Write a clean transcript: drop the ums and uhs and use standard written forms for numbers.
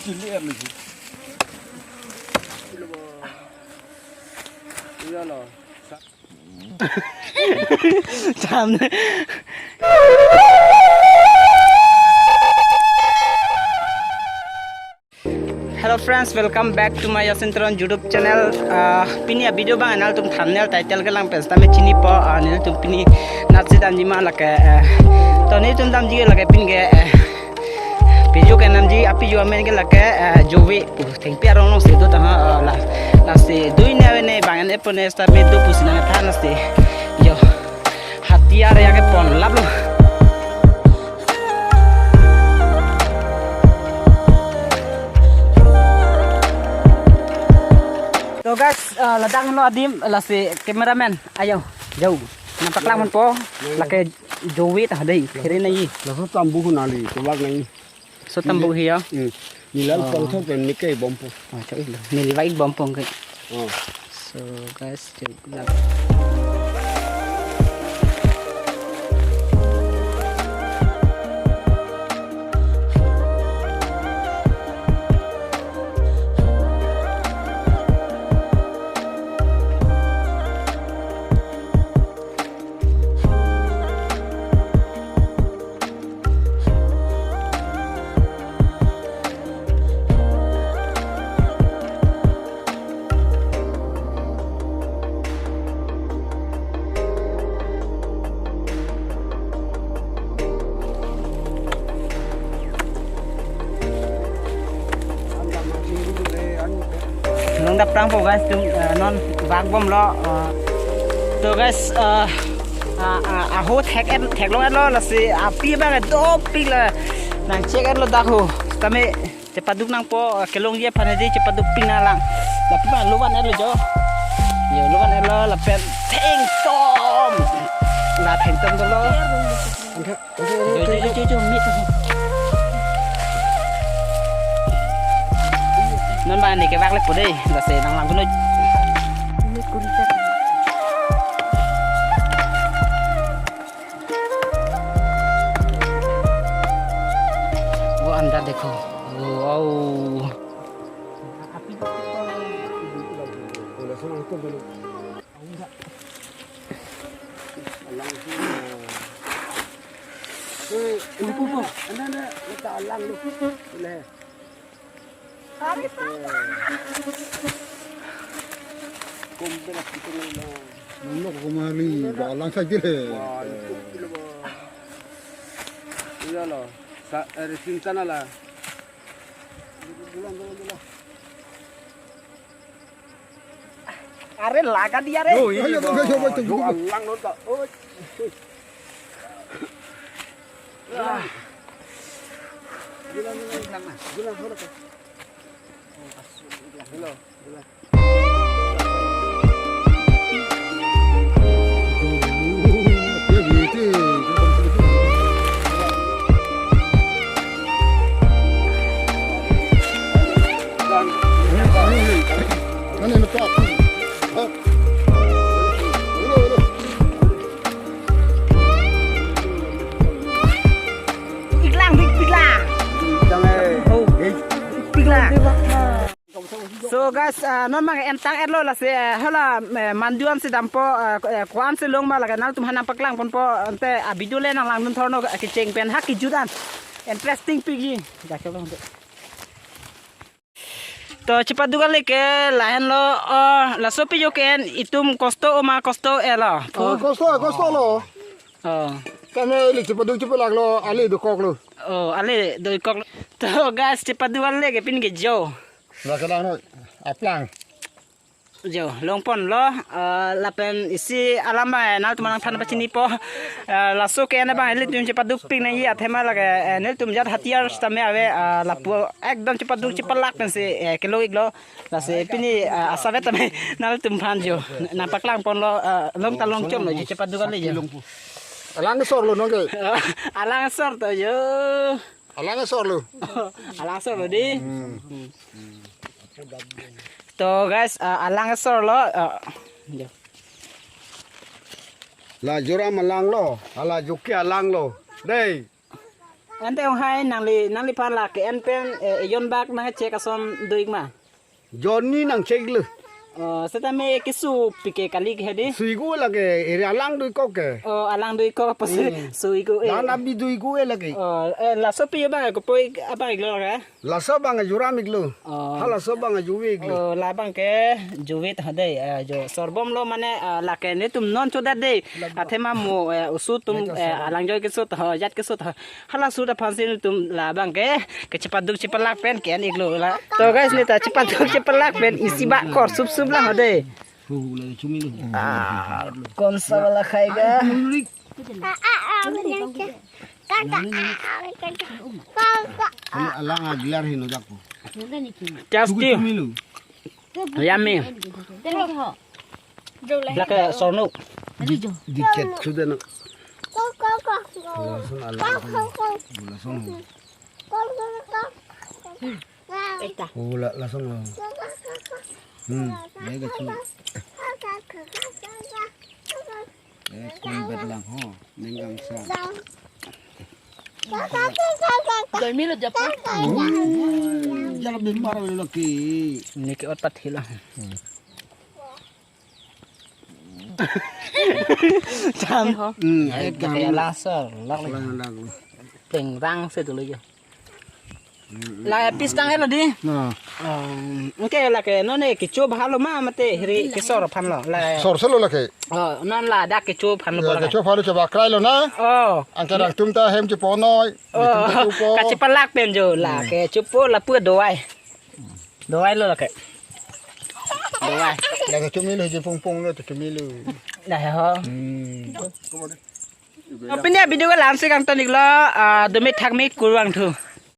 Ciliar lagi. Iya loh. Chạm đấy. Hello friends, welcome back to my Yasintron YouTube channel. Pini video bang anal tum thumbnail title ke lang pesta me chini po anil tum pini natsi danjima lake to ni tum dam ji lake pin ge video ke nam ji api jo amen ke lake jowi theng pi arong se do ta la se dui ne ne bang ne pone sta me do pusina tha na se yo hatiar ya ke pon lab lo. So guys, ladang lo adim la si cameraman ayo jauh nampak lang po laki jowi tah dei kiri nai Lalu tambu kunali, kebak nai. so tambu hiya Nilal pangsa pen nikai bompo. oh cai lo nili wait bom pong kai Oh. so guys jauh nong dap prang po guys tung non wang bom lo so guys ho thek lo la si api ba do pi la nang check lo dakho tame cepaduk nang po kelong ye phane di cepaduk ping na lang tapi ba luwan lo jo yo luwan lo la pen theng tom la theng tom lo jo mi nên bạn này cái vác lên của đây là sẽ đang làm cái nơi वो अंदर देखो wow Nolo kumali, balang saja le. Iya loh. Resin sana lah. Bulan. are laga dia re Oh iya, yo alang lo tak. Oh. Bulan mana? Hello. So guys, non mang entang erlo la se hala manduan se dampo kwan se long ma la kanal tum hanam paklang pon po ante abidu le nang lang nun thorno ki cheng pen hak ki judan interesting pigi dakelo to cepat duga le ke lahen lo la sopi yo ken itum kosto oma kosto ela Kosto lo. oh Kami li cepat lag lo ali do kok lo. oh ale do kok to guys cepat duga le ke pin ge jo Lah kadang no aplang. jo longpon lo lapen isi alama nal tumanang than pachini po la so ke na bang le tum cepat duk ping na ya thema lage nel tum jat hatiar stame ave la po ekdom cepat duk cepat lak pen se kilo iglo la se pini asave tame nal tum phan jo na paklang pon lo long talong chom lo cepat duk le jo Alang sor lo nongke. alang sor to yo Alang sor lo. alang sor lo di to guys alang sor lo jo La jura malang lo, ala juki alang lo. Đây. ante ông hai nang li pan la ke en pen yon bak na che ka som duik ma Johnny nang cek lu. seta me kisu pike kali ke di Suigu lagi, iri alang dui kok ke. alang duik ko pas sui ko Dan abi dui gue lagi. la so pi ba ko poi apa iglo ka Lasa bang juramik lu. Hala so bang juwik lu. la bang ke juwit hade jo sorbom lo mane la ke ne tum non choda de athe ma mo usu tum alang joy ke so to jat ke so to hala su da phansin tum la bang ke cepat duk cepat lak pen ke an iglo la to guys ni ta cepat duk cepat lak pen isi ba kor sup sup la hade कौन सा वाला खाएगा Alang agilar hino jaku. Tasty yummy black Sonu Dicet sudah nak. Langsung alang. Langsung. Gula langsung. Mega cuma. Kumbet lang ho, nenggang sa. Dormi lo Japon. Jalan bimbar lagi. निके और पत हिला cham Ayat kayak laser lak lang. peng rang se tu lo la pistang elo di Nah, oke la ke no ne ke cho bhalo ma mate hiri ke sor phan lo la Sorselo lake. non la da ke cho phan lo Ya bola ke coba lu coba krai lo na. oh Angkerang tumta hem ci ponoi. ka chipalak pen jo la ke chupo la pu doai lo la ke doai Ya ke cumi lu je pung-pung lu tu cumi lu. dah ho Opini video ko lang sikang tonik lo dumi thak mi kurwang thu